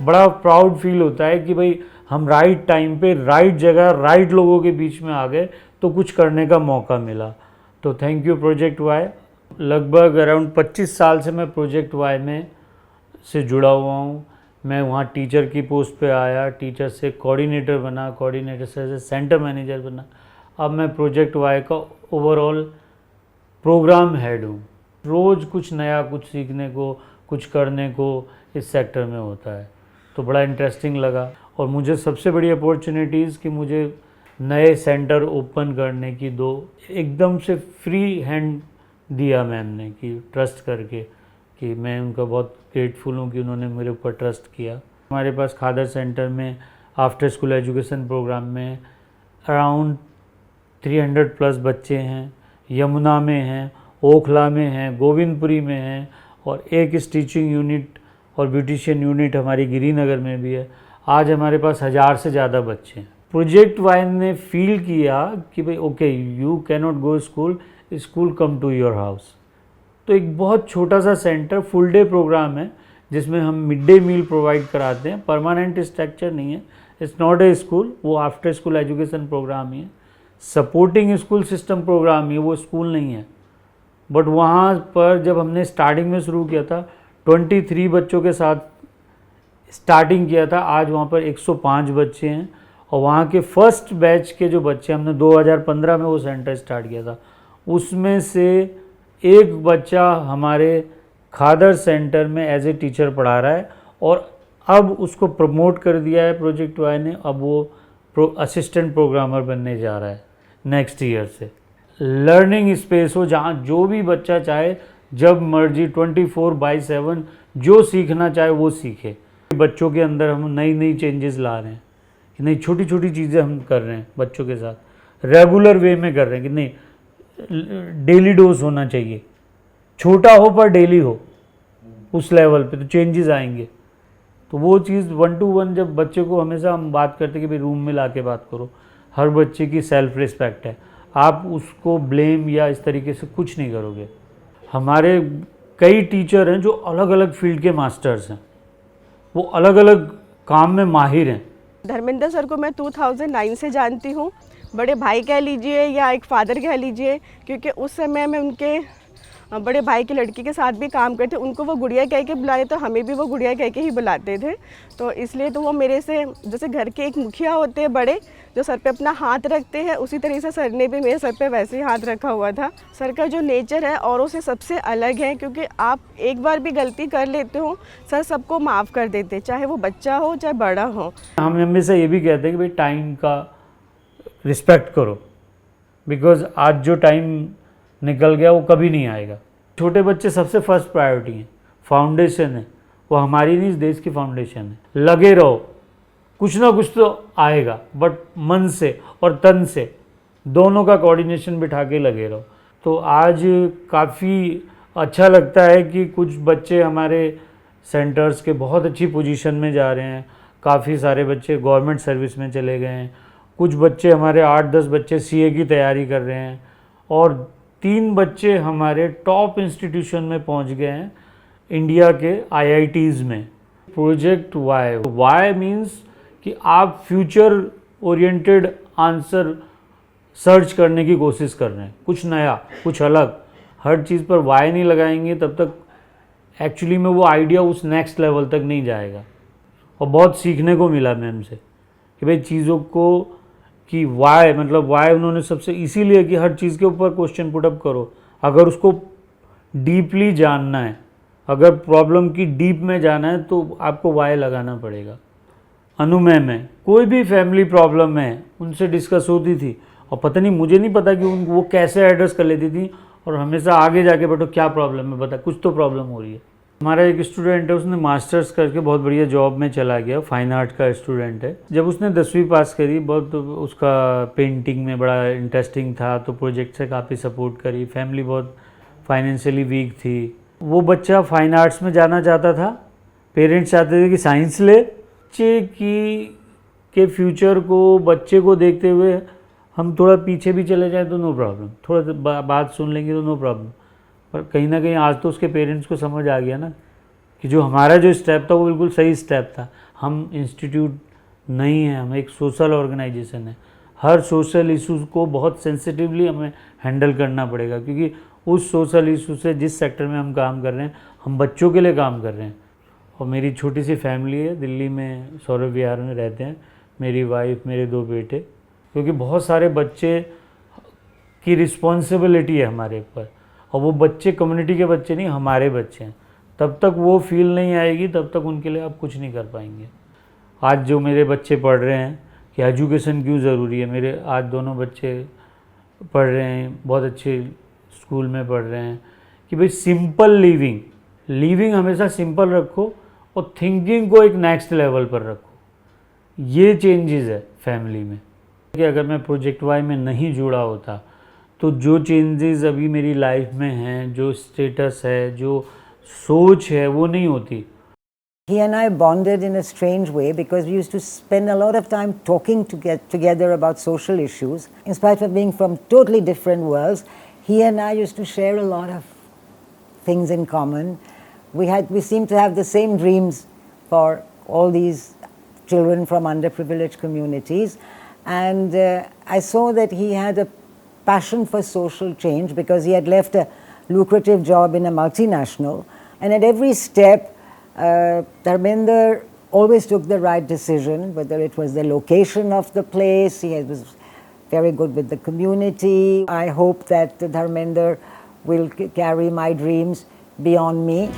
बड़ा proud feel होता है कि भाई हम राइट टाइम पे राइट जगह राइट लोगों के बीच में आ गए तो कुछ करने का मौका मिला। तो थैंक यू प्रोजेक्ट वाई। लगभग अराउंड 25 साल से मैं प्रोजेक्ट वाई में से जुड़ा हुआ हूँ। मैं वहाँ टीचर की पोस्ट पे आया, टीचर से कोऑर्डिनेटर बना, कोऑर्डिनेटर से सेंटर मैनेजर बना। अब मैं प्रोजेक्ट वाई का ओवरऑल प्रोग्राम हेड हूँ। रोज़ कुछ नया, कुछ सीखने को, कुछ करने को इस सेक्टर में होता है, तो बड़ा इंटरेस्टिंग लगा। और मुझे सबसे बड़ी अपॉर्चुनिटीज़ कि मुझे नए सेंटर ओपन करने की दो एकदम से फ्री हैंड दिया मैम ने, कि ट्रस्ट करके, कि मैं उनका बहुत ग्रेटफुल हूँ कि उन्होंने मेरे ऊपर ट्रस्ट किया। हमारे पास खादर सेंटर में आफ्टर स्कूल एजुकेशन प्रोग्राम में अराउंड 300 प्लस बच्चे हैं। यमुना में हैं, ओखला में हैं, गोविंदपुरी में हैं, और एक स्टिचिंग यूनिट और ब्यूटिशियन यूनिट हमारी गिरीनगर में भी है। आज हमारे पास 1000 से ज़्यादा बच्चे हैं। प्रोजेक्ट वाई ने फील किया कि भाई okay, you can not go school, school come to your house. तो एक बहुत छोटा सा सेंटर, फुल डे प्रोग्राम है, जिसमें हम मिड डे मील प्रोवाइड कराते हैं। परमानेंट स्ट्रक्चर नहीं है, इट्स नॉट ए स्कूल, वो आफ्टर स्कूल एजुकेशन प्रोग्राम ही है। सपोर्टिंग स्कूल सिस्टम प्रोग्राम ही है, वो स्कूल नहीं है। बट वहाँ पर जब हमने स्टार्टिंग में शुरू किया था 23 बच्चों के साथ स्टार्टिंग किया था। आज वहाँ पर 105 बच्चे हैं, और वहाँ के फर्स्ट बैच के जो बच्चे, हमने 2015 में वो सेंटर स्टार्ट किया था, उसमें से एक बच्चा हमारे खादर सेंटर में एज ए टीचर पढ़ा रहा है, और अब उसको प्रमोट कर दिया है प्रोजेक्ट वाई ने। अब वो असिस्टेंट प्रोग्रामर बनने जा रहा है नेक्स्ट ईयर से। लर्निंग स्पेस हो जहाँ जो भी बच्चा चाहे जब मर्जी 24/7 जो सीखना चाहे वो सीखे। बच्चों के अंदर हम नई नई चेंजेस ला रहे हैं, कि नहीं छोटी छोटी चीज़ें हम कर रहे हैं बच्चों के साथ, रेगुलर वे में कर रहे हैं, कि नहीं डेली डोज होना चाहिए, छोटा हो पर डेली हो, उस लेवल पे तो चेंजेस आएंगे। तो वो चीज़ 1 to 1 जब बच्चे को हमेशा हम बात करते हैं कि भाई रूम में ला के बात करो। हर बच्चे की सेल्फ रिस्पेक्ट है, आप उसको ब्लेम या इस तरीके से कुछ नहीं करोगे। हमारे कई टीचर हैं जो अलग अलग फील्ड के मास्टर्स हैं, वो अलग अलग काम में माहिर हैं। धर्मेंद्र सर को मैं 2009 से जानती हूँ, बड़े भाई कह लीजिए या एक फादर कह लीजिए, क्योंकि उस समय मैं उनके बड़े भाई की लड़की के साथ भी काम करते, उनको वो गुड़िया कह के बुलाए तो हमें भी वो गुड़िया कह के ही बुलाते थे। तो इसलिए तो वो मेरे से, जैसे घर के एक मुखिया होते हैं बड़े, जो सर पे अपना हाथ रखते हैं, उसी तरह से सर ने भी मेरे सर पे वैसे ही हाथ रखा हुआ था। सर का जो नेचर है औरों से सबसे अलग है, क्योंकि आप एक बार भी गलती कर लेते हो, सर सबको माफ़ कर देते, चाहे वो बच्चा हो चाहे बड़ा हो। हम हमेशा ये भी कहते हैं कि भाई टाइम का रिस्पेक्ट करो, बिकॉज आज जो टाइम निकल गया वो कभी नहीं आएगा। छोटे बच्चे सबसे फर्स्ट प्रायोरिटी हैं, फाउंडेशन है वो, हमारी नहीं इस देश की फाउंडेशन है। लगे रहो, कुछ ना कुछ तो आएगा, बट मन से और तन से दोनों का कोऑर्डिनेशन बिठा के लगे रहो। तो आज काफ़ी अच्छा लगता है कि कुछ बच्चे हमारे सेंटर्स के बहुत अच्छी पोजीशन में जा रहे हैं। काफ़ी सारे बच्चे गवर्नमेंट सर्विस में चले गए हैं, कुछ बच्चे हमारे 8-10 बच्चे सीए की तैयारी कर रहे हैं, और 3 बच्चे हमारे टॉप इंस्टीट्यूशन में पहुंच गए हैं इंडिया के आईआईटीज़ में। प्रोजेक्ट वाई, वाई मीन्स कि आप फ्यूचर ओरिएंटेड आंसर सर्च करने की कोशिश कर रहे हैं, कुछ नया, कुछ अलग। हर चीज़ पर वाई नहीं लगाएंगे तब तक एक्चुअली में वो आइडिया उस नेक्स्ट लेवल तक नहीं जाएगा। और बहुत सीखने को मिला मैम से कि भाई चीज़ों को, कि वाई मतलब वाई उन्होंने सबसे इसीलिए कि हर चीज़ के ऊपर क्वेश्चन पुटअप करो। अगर उसको डीपली जानना है, अगर प्रॉब्लम की डीप में जाना है, तो आपको वाई लगाना पड़ेगा। अनुमय में कोई भी फैमिली प्रॉब्लम है उनसे डिस्कस होती थी, और पता नहीं, मुझे नहीं पता कि वो कैसे एड्रेस कर लेती थी, और हमेशा आगे जाके बैठो क्या प्रॉब्लम है, बता कुछ तो प्रॉब्लम हो रही है। हमारा एक स्टूडेंट है, उसने मास्टर्स करके बहुत बढ़िया जॉब में चला गया, फाइन आर्ट का स्टूडेंट है। जब उसने 10वीं पास करी, बहुत उसका पेंटिंग में बड़ा इंटरेस्टिंग था, तो प्रोजेक्ट से काफ़ी सपोर्ट करी। फैमिली बहुत फाइनेंशियली वीक थी। वो बच्चा फाइन आर्ट्स में जाना चाहता था, पेरेंट्स चाहते थे कि साइंस ले। बच्चे के फ्यूचर को, बच्चे को देखते हुए हम थोड़ा पीछे भी चले जाएं तो नो प्रॉब्लम, थोड़ा बात सुन लेंगे तो नो प्रॉब्लम। पर कहीं ना कहीं आज तो उसके पेरेंट्स को समझ आ गया ना कि जो हमारा जो स्टेप था वो बिल्कुल सही स्टेप था। हम इंस्टीट्यूट नहीं है, हम एक सोशल ऑर्गेनाइजेशन है। हर सोशल इशूज़ को बहुत सेंसिटिवली हमें हैंडल करना पड़ेगा, क्योंकि उस सोशल इशू से जिस सेक्टर में हम काम कर रहे हैं, हम बच्चों के लिए काम कर रहे हैं। और मेरी छोटी सी फैमिली है, दिल्ली में सौरभ विहार में रहते हैं, मेरी वाइफ, मेरे 2 बेटे, क्योंकि बहुत सारे बच्चे की रिस्पॉन्सिबिलिटी है हमारे ऊपर, और वो बच्चे कम्युनिटी के बच्चे नहीं, हमारे बच्चे हैं। तब तक वो फील नहीं आएगी, तब तक उनके लिए आप कुछ नहीं कर पाएंगे। आज जो मेरे बच्चे पढ़ रहे हैं कि एजुकेशन क्यों ज़रूरी है, मेरे आज दोनों बच्चे पढ़ रहे हैं, बहुत अच्छे स्कूल में पढ़ रहे हैं, कि भाई सिंपल लिविंग हमेशा सिंपल रखो और थिंकिंग को एक नेक्स्ट लेवल पर रखो। ये चेंजेस है फैमिली में। कि अगर मैं प्रोजेक्ट वाई में नहीं जुड़ा होता तो जो चेंजेस अभी मेरी लाइफ में हैं, जो स्टेटस है, जो सोच है, वो नहीं होती। He and I bonded in a strange way because we used to spend a lot of time talking together about social issues. In spite of being from totally different worlds, he and I used to share a lot of things in common. We seemed to have the same dreams for all these children from underprivileged communities. And I saw that he had a passion for social change because he had left a lucrative job in a multinational. And at every step, Dharmender always took the right decision, whether it was the location of the place. He was very good with the community. I hope that Dharmender will carry my dreams beyond me.